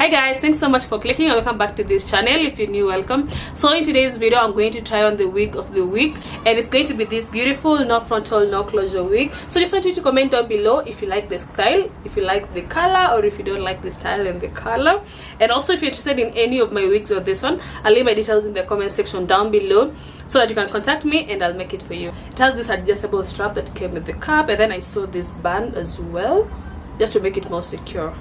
Hi guys, thanks so much for clicking and welcome back to this channel. If you're new, welcome. So in today's video I'm going to try on the wig of the week, and it's going to be this beautiful no frontal no closure wig. So just want you to comment down below if you like the style, if you like the color, or if you don't like the style and the color. And also if you're interested in any of my wigs or this one, I'll leave my details in the comment section down below so that you can contact me and I'll make it for you. It has this adjustable strap that came with the cap, and then I saw this band as well just to make it more secure.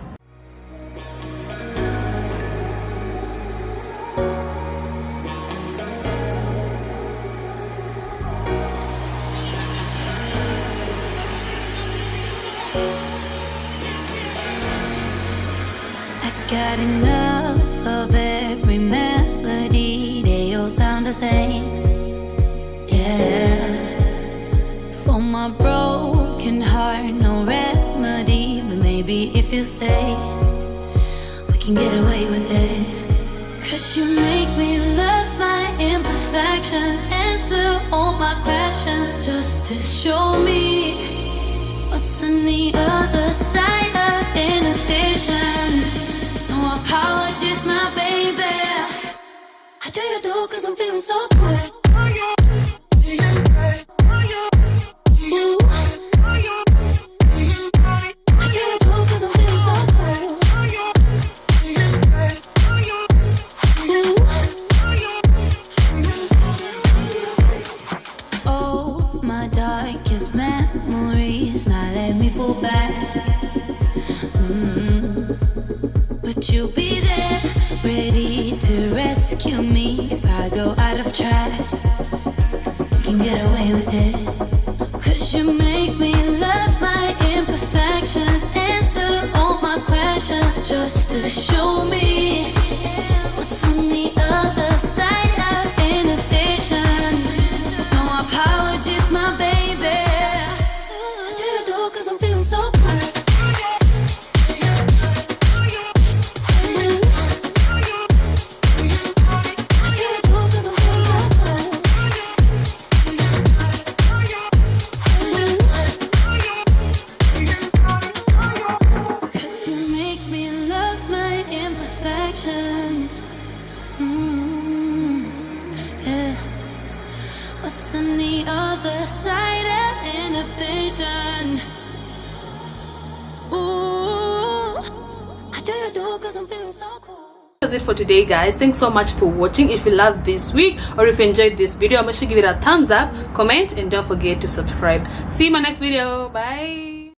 Got enough of every melody, they all sound the same. Yeah. For my broken heart, no remedy, but maybe if you stay, we can get away with it. 'Cause you make me love my imperfections, answer all my questions, just to show me what's on the other side of inhibition. Apologies, my baby. I do you do 'cause I'm feeling so good. Oh, my darkest memories, now let me fall back. But you'll be there, ready to rescue me if I go out of track. You can get away with it. 'Cause you make me love my imperfections, answer all my questions, just to show me what's on the other side of inhibition. No apologies, my baby. I do you do 'cause I'm feeling so good. What's on the other side of inhibition? Ooh, I do you do 'cause I'm feeling so cool. That's it for today, guys. Thanks so much for watching. If you loved this week or if you enjoyed this video, make sure to give it a thumbs up, comment, and don't forget to subscribe. See you in my next video. Bye.